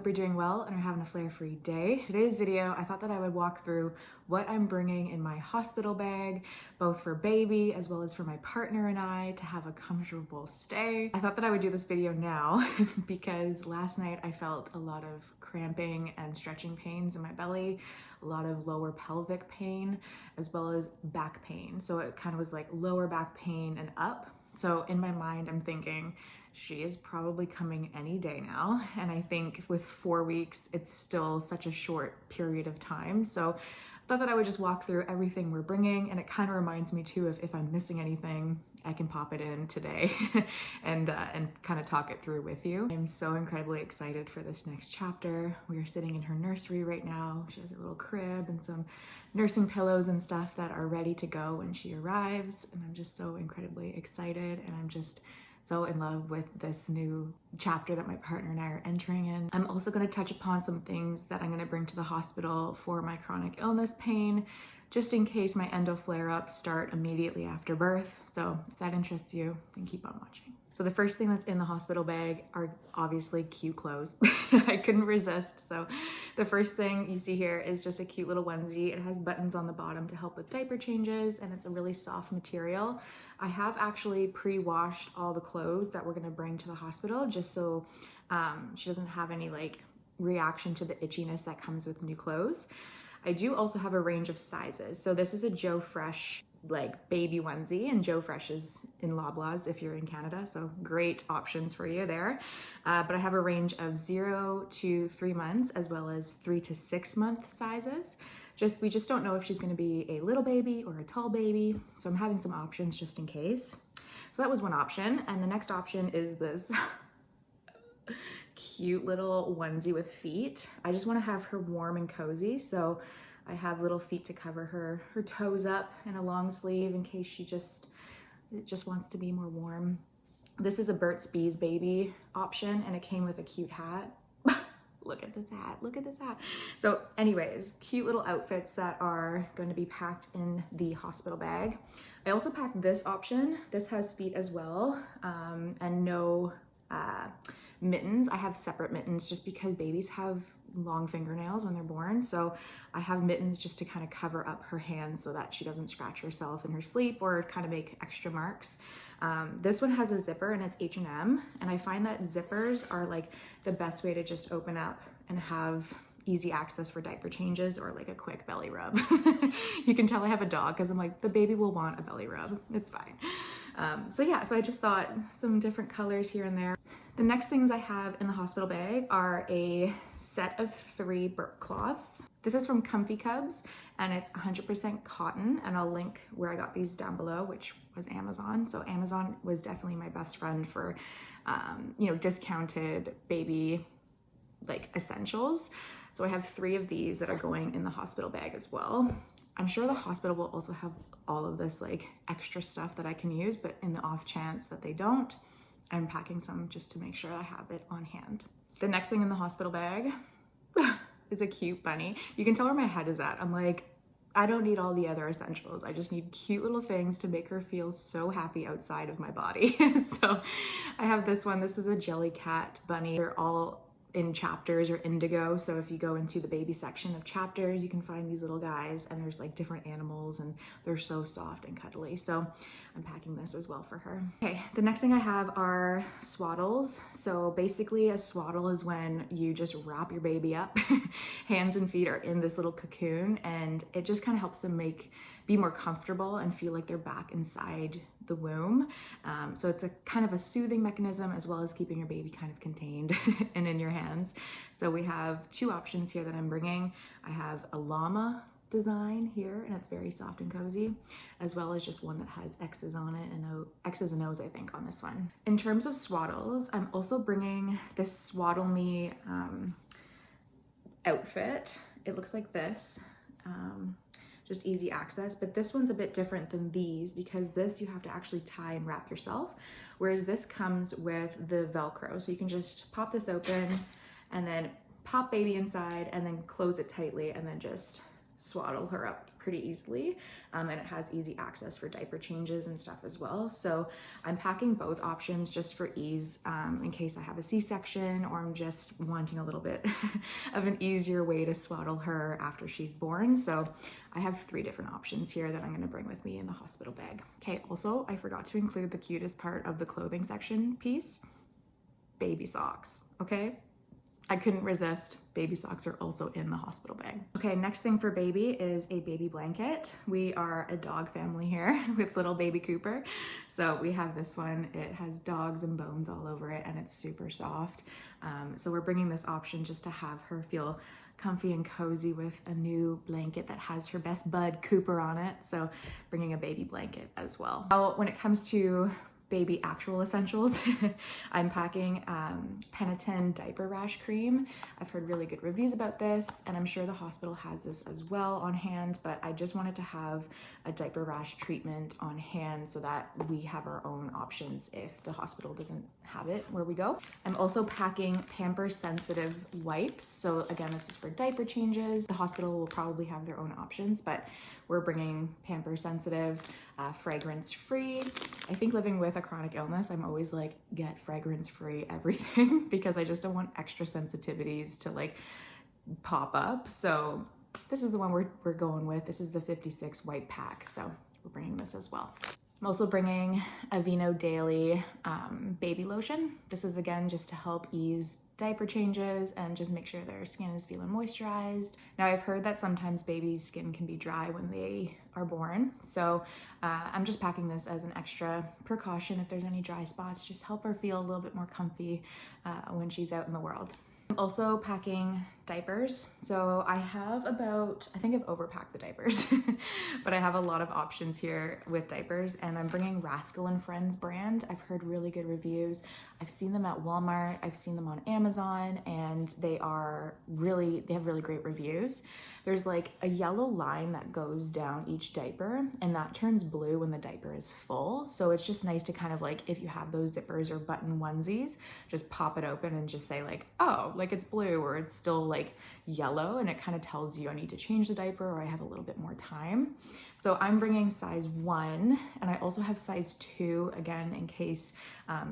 hope you're doing well and are having a flare-free day. Today's video, I thought that I would walk through what I'm bringing in my hospital bag, both for baby as well as for my partner and I to have a comfortable stay. I thought that I would do this video now because last night I felt a lot of cramping and stretching pains in my belly, a lot of lower pelvic pain, as well as back pain. So it kind of was like lower back pain and up. So in my mind, I'm thinking, she is probably coming any day now. And I think with 4 weeks, it's still such a short period of time. So I thought that I would just walk through everything we're bringing. And it kind of reminds me too, if I'm missing anything, I can pop it in today and kind of talk it through with you. I'm so incredibly excited for this next chapter. We are sitting in her nursery right now. She has a little crib and some nursing pillows and stuff that are ready to go when she arrives. And I'm just so incredibly excited, and I'm just so in love with this new chapter that my partner and I are entering in. I'm also going to touch upon some things that I'm going to bring to the hospital for my chronic illness pain, just in case my endo flare-ups start immediately after birth. So if that interests you, then keep on watching. So the first thing that's in the hospital bag are obviously cute clothes. I couldn't resist. So the first thing you see here is just a cute little onesie. It has buttons on the bottom to help with diaper changes, and it's a really soft material. I have actually pre-washed all the clothes that we're gonna bring to the hospital just so she doesn't have any like reaction to the itchiness that comes with new clothes. I do also have a range of sizes. So this is a Joe Fresh like baby onesie, and Joe Fresh is in Loblaws if you're in Canada, so great options for you there. But I have a range of 0 to 3 months as well as 3 to 6 month sizes. We just don't know if she's going to be a little baby or a tall baby, so I'm having some options just in case. So that was one option, and the next option is this cute little onesie with feet. I just want to have her warm and cozy, so I have little feet to cover her toes up, and a long sleeve in case she just wants to be more warm. This is a Burt's Bees baby option, and it came with a cute hat. Look at this hat, look at this hat. So anyways, cute little outfits that are going to be packed in the hospital bag. I also packed this option. This has feet as well, and no mittens. I have separate mittens just because babies have long fingernails when they're born. So I have mittens just to kind of cover up her hands so that she doesn't scratch herself in her sleep or kind of make extra marks. This one has a zipper and it's H&M. And I find that zippers are like the best way to just open up and have easy access for diaper changes or like a quick belly rub. You can tell I have a dog because I'm like, the baby will want a belly rub. It's fine. So I just thought some different colors here and there. The next things I have in the hospital bag are a set of 3 burp cloths. This is from Comfy Cubs, and it's 100% cotton, and I'll link where I got these down below, which was Amazon. So Amazon was definitely my best friend for, discounted baby like essentials. So I have 3 of these that are going in the hospital bag as well. I'm sure the hospital will also have all of this like extra stuff that I can use, but in the off chance that they don't, I'm packing some just to make sure I have it on hand. The next thing in the hospital bag is a cute bunny. You can tell where my head is at. I'm like, I don't need all the other essentials. I just need cute little things to make her feel so happy outside of my body. So I have this one. This is a Jellycat bunny. They're all in chapters or indigo. So if you go into the baby section of chapters, you can find these little guys, and there's like different animals, and they're so soft and cuddly. So I'm packing this as well for her. Okay, the next thing I have are swaddles. So basically a swaddle is when you just wrap your baby up. Hands and feet are in this little cocoon, and it just kind of helps them be more comfortable and feel like they're back inside the womb. So it's a kind of a soothing mechanism as well as keeping your baby kind of contained and in your hands. So we have 2 options here that I'm bringing. I have a llama design here, and it's very soft and cozy, as well as just one that has X's on it, and X's and O's I think on this one. In terms of swaddles, I'm also bringing this Swaddle Me outfit. It looks like this. Just easy access, but this one's a bit different than these because this you have to actually tie and wrap yourself, whereas this comes with the Velcro. So you can just pop this open and then pop baby inside and then close it tightly and then just swaddle her up pretty easily, and it has easy access for diaper changes and stuff as well. So I'm packing both options just for ease, in case I have a C-section or I'm just wanting a little bit of an easier way to swaddle her after she's born. So I have 3 different options here that I'm going to bring with me in the hospital bag. Okay, also I forgot to include the cutest part of the clothing section piece, baby socks. Okay, I couldn't resist. Baby socks are also in the hospital bag. Okay, next thing for baby is a baby blanket. We are a dog family here with little baby Cooper. So we have this one. It has dogs and bones all over it and it's super soft. So we're bringing this option just to have her feel comfy and cozy with a new blanket that has her best bud Cooper on it. So bringing a baby blanket as well. Now, when it comes to baby actual essentials, I'm packing Peniton diaper rash cream. I've heard really good reviews about this, and I'm sure the hospital has this as well on hand, but I just wanted to have a diaper rash treatment on hand so that we have our own options if the hospital doesn't have it where we go. I'm also packing Pampers sensitive wipes. So again, this is for diaper changes. The hospital will probably have their own options, but we're bringing Pampers sensitive, fragrance free. I think living with a chronic illness, I'm always like, get fragrance free everything because I just don't want extra sensitivities to like pop up. So this is the one we're going with. This is the 56 wipe pack. So we're bringing this as well. I'm also bringing Aveeno Daily baby lotion. This is again just to help ease diaper changes and just make sure their skin is feeling moisturized. Now I've heard that sometimes baby's skin can be dry when they are born. So I'm just packing this as an extra precaution. If there's any dry spots, just help her feel a little bit more comfy when she's out in the world. I'm also packing diapers. So I have I think I've overpacked the diapers, but I have a lot of options here with diapers, and I'm bringing Rascal and Friends brand. I've heard really good reviews. I've seen them at Walmart. I've seen them on Amazon, and they have really great reviews. There's like a yellow line that goes down each diaper, and that turns blue when the diaper is full. So it's just nice to kind of like, if you have those zippers or button onesies, just pop it open and just say like, oh, like it's blue, or it's still like yellow, and it kind of tells you I need to change the diaper or I have a little bit more time. So I'm bringing size 1, and I also have size 2 again in case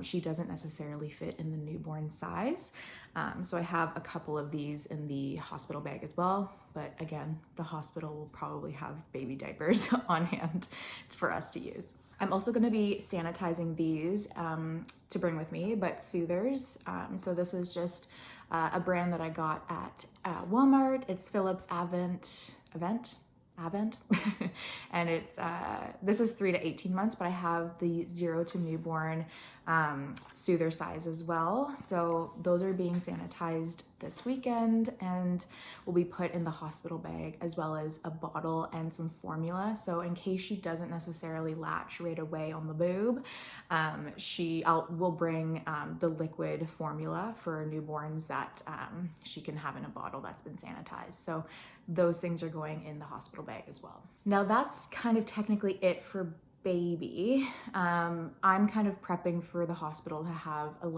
she doesn't necessarily fit in the newborn size. So I have a couple of these in the hospital bag as well, but again, the hospital will probably have baby diapers on hand for us to use. I'm also going to be sanitizing these to bring with me, but Soothers. So this is just a brand that I got at Walmart. It's Philips Avent, and it's this is 3 to 18 months, but I have the 0 to newborn Soother size as well. So those are being sanitized this weekend and will be put in the hospital bag, as well as a bottle and some formula. So in case she doesn't necessarily latch right away on the boob, we'll bring the liquid formula for newborns that she can have in a bottle that's been sanitized. So those things are going in the hospital bag as well. Now that's kind of technically it for baby. I'm kind of prepping for the hospital to have a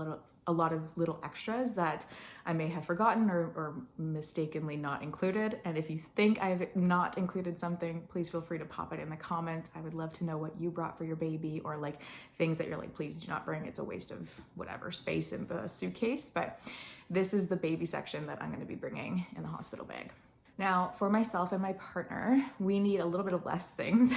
lot of little extras that I may have forgotten or mistakenly not included. And if you think I've not included something, please feel free to pop it in the comments. I would love to know what you brought for your baby, or like things that you're like, please do not bring. It's a waste of whatever space in the suitcase. But this is the baby section that I'm going to be bringing in the hospital bag. Now, for myself and my partner, we need a little bit of less things,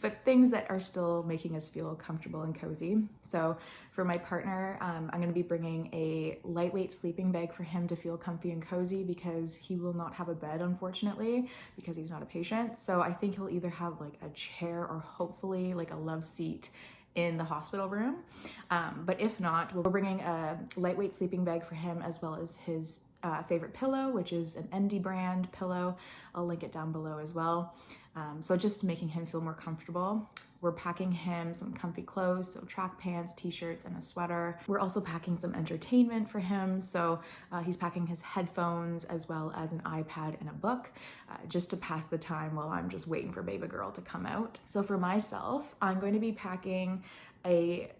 but things that are still making us feel comfortable and cozy. So for my partner, I'm going to be bringing a lightweight sleeping bag for him to feel comfy and cozy, because he will not have a bed, unfortunately, because he's not a patient. So I think he'll either have like a chair or hopefully like a love seat in the hospital room. But if not, we're bringing a lightweight sleeping bag for him, as well as his favorite pillow, which is an Endy brand pillow. I'll link it down below as well. So just making him feel more comfortable. We're packing him some comfy clothes, so track pants, t-shirts, and a sweater. We're also packing some entertainment for him. So he's packing his headphones as well as an iPad and a book, just to pass the time while I'm just waiting for baby girl to come out. So for myself, I'm going to be packing a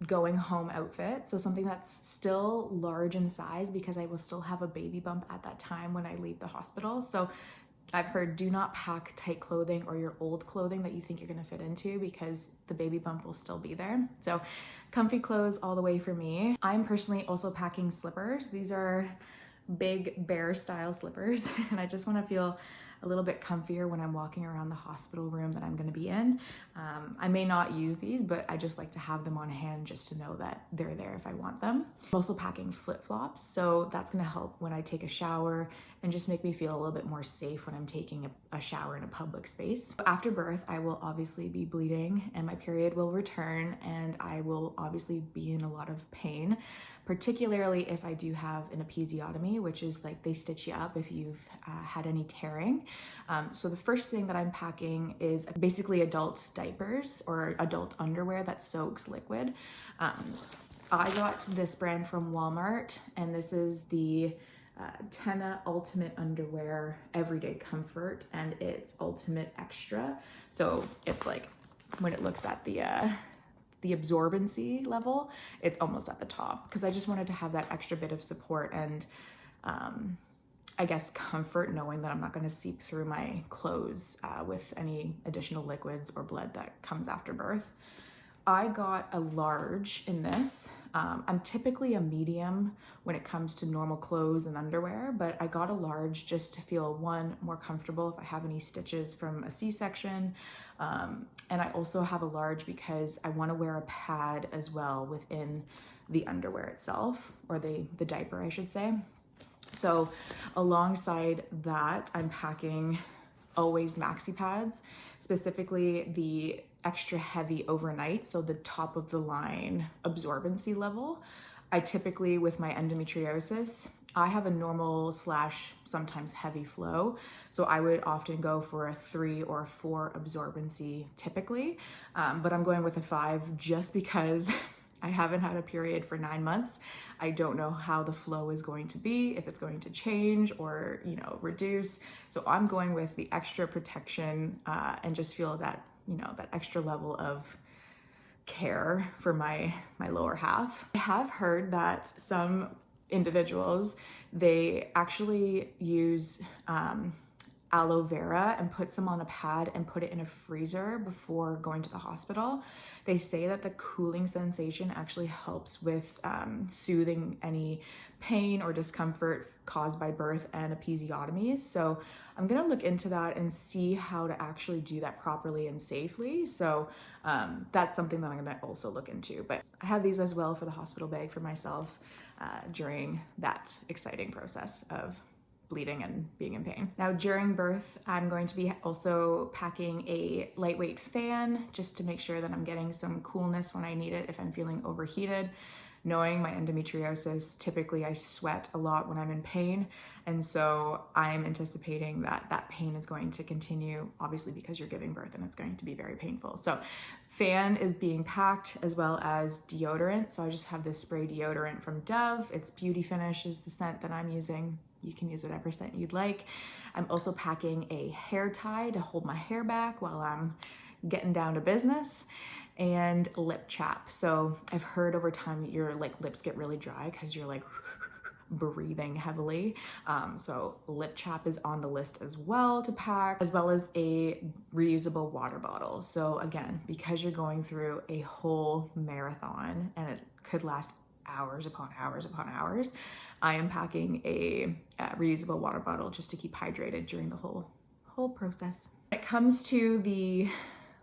going home outfit, so something that's still large in size, because I will still have a baby bump at that time when I leave the hospital. So I've heard do not pack tight clothing or your old clothing that you think you're gonna fit into because the baby bump will still be there. So comfy clothes all the way for me. I'm personally also packing slippers. These are big bear style slippers and I just want to feel a little bit comfier when I'm walking around the hospital room that I'm going to be in. I may not use these, but I just like to have them on hand just to know that they're there if I want them. I'm also packing flip-flops, so that's going to help when I take a shower and just make me feel a little bit more safe when I'm taking a shower in a public space. After birth, I will obviously be bleeding and my period will return and I will obviously be in a lot of pain, particularly if I do have an episiotomy, which is like they stitch you up if you've had any tearing. So the first thing that I'm packing is basically adult diapers or adult underwear that soaks liquid. I got this brand from Walmart and this is the Tena Ultimate Underwear Everyday Comfort and it's Ultimate Extra. So it's like when it looks at the absorbency level, it's almost at the top because I just wanted to have that extra bit of support and I guess comfort knowing that I'm not going to seep through my clothes with any additional liquids or blood that comes after birth. I got a large in this. I'm typically a medium when it comes to normal clothes and underwear, but I got a large just to feel one, more comfortable if I have any stitches from a C-section. And I also have a large because I want to wear a pad as well within the underwear itself, or the diaper, I should say. So alongside that, I'm packing always maxi pads, specifically the extra heavy overnight, so the top of the line absorbency level. I typically, with my endometriosis, I have a normal / sometimes heavy flow, so I would often go for a 3 or a 4 absorbency typically, but I'm going with a 5 just because I haven't had a period for 9 months. I don't know how the flow is going to be, if it's going to change or, reduce. So I'm going with the extra protection and just feel that, that extra level of care for my lower half. I have heard that some individuals, they actually use aloe vera and put some on a pad and put it in a freezer before going to the hospital. They say that the cooling sensation actually helps with soothing any pain or discomfort caused by birth and episiotomies. So I'm gonna look into that and see how to actually do that properly and safely. So that's something that I'm gonna also look into. But I have these as well for the hospital bag for myself during that exciting process of bleeding and being in pain. Now during birth, I'm going to be also packing a lightweight fan just to make sure that I'm getting some coolness when I need it if I'm feeling overheated. Knowing my endometriosis, typically I sweat a lot when I'm in pain, and so I'm anticipating that that pain is going to continue, obviously because you're giving birth and it's going to be very painful. So fan is being packed as well as deodorant. So I just have this spray deodorant from Dove. It's Beauty Finish is the scent that I'm using. You can use whatever scent you'd like. I'm also packing a hair tie to hold my hair back while I'm getting down to business, and lip chap. So I've heard over time your lips get really dry because you're breathing heavily. So lip chap is on the list as well to pack, as well as a reusable water bottle. So again, because you're going through a whole marathon and it could last hours upon hours upon hours, I am packing a reusable water bottle just to keep hydrated during the whole process. When it comes to the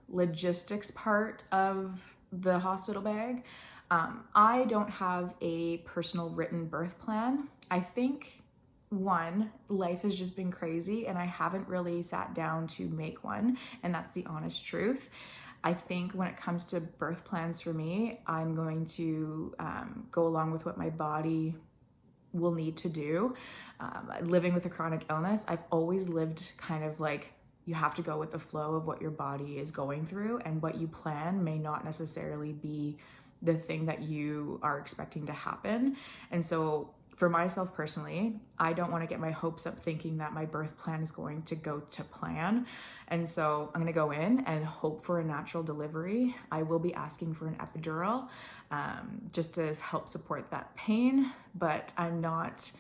logistics part of the hospital bag, I don't have a personal written birth plan. I think life has just been crazy and I haven't really sat down to make one, and that's the honest truth. I think when it comes to birth plans for me, I'm going to go along with what my body will need to do. Living with a chronic illness, I've always lived kind of like you have to go with the flow of what your body is going through, and what you plan may not necessarily be the thing that you are expecting to happen. And so for myself personally, I don't want to get my hopes up thinking that my birth plan is going to go to plan. And so I'm going to go in and hope for a natural delivery. I will be asking for an epidural just to help support that pain, but I'm not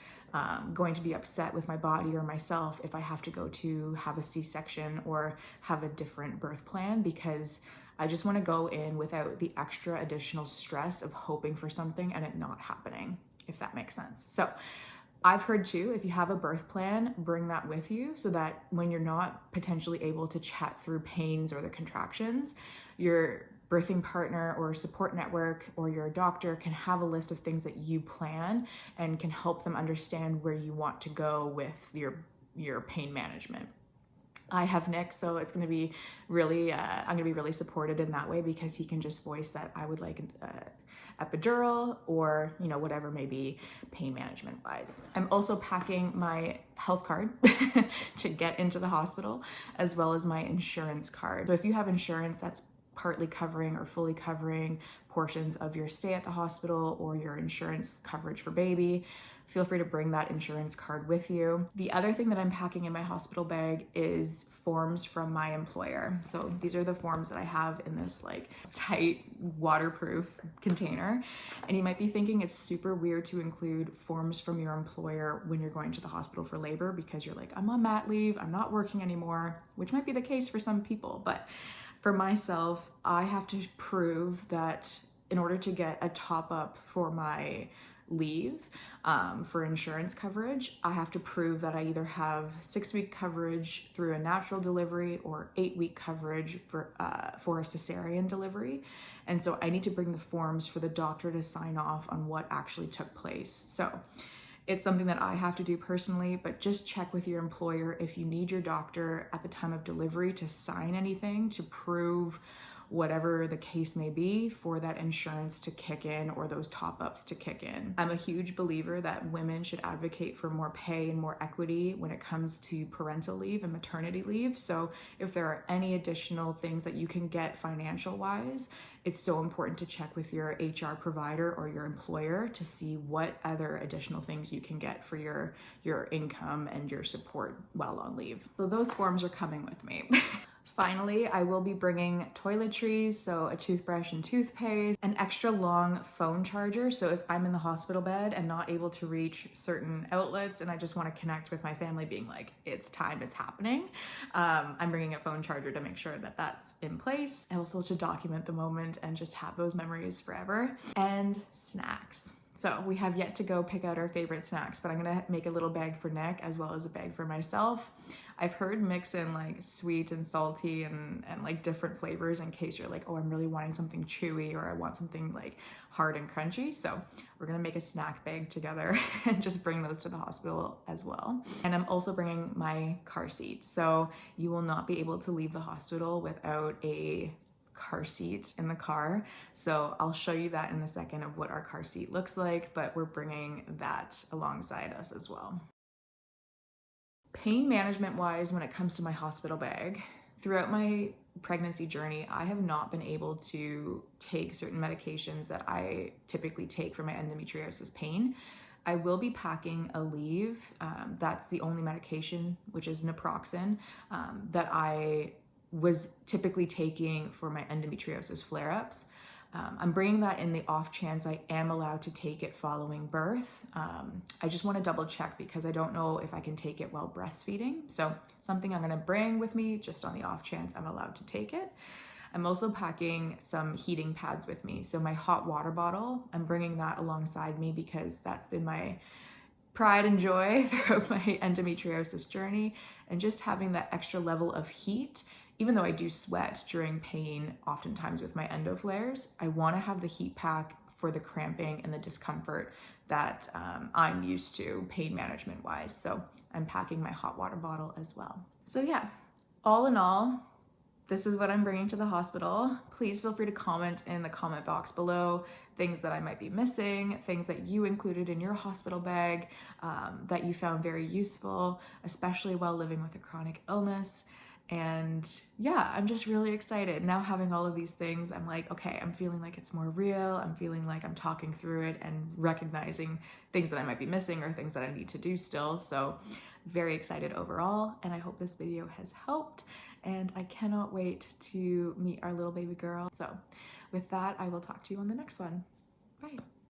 going to be upset with my body or myself if I have to go to have a C-section or have a different birth plan, because I just want to go in without the extra additional stress of hoping for something and it not happening, if that makes sense. So I've heard too, if you have a birth plan, bring that with you so that when you're not potentially able to chat through pains or the contractions, your birthing partner or support network or your doctor can have a list of things that you plan and can help them understand where you want to go with your pain management. I have Nick, so it's going to be really, I'm going to be really supported in that way, because he can just voice that I would like an epidural or, you know, whatever may be pain management wise. I'm also packing my health card to get into the hospital, as well as my insurance card. So if you have insurance that's partly covering or fully covering portions of your stay at the hospital or your insurance coverage for baby, feel free to bring that insurance card with you. The other thing that I'm packing in my hospital bag is forms from my employer. So these are the forms that I have in this like tight waterproof container. And you might be thinking it's super weird to include forms from your employer when you're going to the hospital for labor, because you're like, I'm on mat leave, I'm not working anymore, which might be the case for some people. But for myself, I have to prove that in order to get a top up for my leave for insurance coverage, I have to prove that I either have 6-week coverage through a natural delivery or 8-week coverage for a cesarean delivery. And so I need to bring the forms for the doctor to sign off on what actually took place. So it's something that I have to do personally, but just check with your employer if you need your doctor at the time of delivery to sign anything to prove whatever the case may be for that insurance to kick in or those top-ups to kick in. I'm a huge believer that women should advocate for more pay and more equity when it comes to parental leave and maternity leave. So if there are any additional things that you can get financial-wise, it's so important to check with your HR provider or your employer to see what other additional things you can get for your income and your support while on leave. So those forms are coming with me. Finally, I will be bringing toiletries, so a toothbrush and toothpaste, an extra long phone charger. So if I'm in the hospital bed and not able to reach certain outlets and I just want to connect with my family being like, it's time, it's happening, I'm bringing a phone charger to make sure that that's in place. And also to document the moment and just have those memories forever. And snacks. So we have yet to go pick out our favorite snacks, but I'm gonna make a little bag for Nick as well as a bag for myself. I've heard mix in like sweet and salty and like different flavors in case you're like, oh, I'm really wanting something chewy or I want something like hard and crunchy. So we're gonna make a snack bag together and just bring those to the hospital as well. And I'm also bringing my car seat. So you will not be able to leave the hospital without a car seat in the car. So I'll show you that in a second of what our car seat looks like, but we're bringing that alongside us as well. Pain management wise, when it comes to my hospital bag, throughout my pregnancy journey, I have not been able to take certain medications that I typically take for my endometriosis pain. I will be packing a leave. That's the only medication, which is naproxen, that I was typically taking for my endometriosis flare-ups. I'm bringing that in the off chance I am allowed to take it following birth. I just want to double check because I don't know if I can take it while breastfeeding. So something I'm going to bring with me just on the off chance I'm allowed to take it. I'm also packing some heating pads with me. So my hot water bottle, I'm bringing that alongside me because that's been my pride and joy throughout my endometriosis journey. And just having that extra level of heat, even though I do sweat during pain, oftentimes with my endo flares, I want to have the heat pack for the cramping and the discomfort that I'm used to pain management wise. So I'm packing my hot water bottle as well. So yeah, all in all, this is what I'm bringing to the hospital. Please feel free to comment in the comment box below things that I might be missing, things that you included in your hospital bag that you found very useful, especially while living with a chronic illness. And yeah, I'm just really excited. Now having all of these things, I'm like, okay, I'm feeling like it's more real. I'm feeling like I'm talking through it and recognizing things that I might be missing or things that I need to do still. So very excited overall. And I hope this video has helped. And I cannot wait to meet our little baby girl. So with that, I will talk to you on the next one. Bye.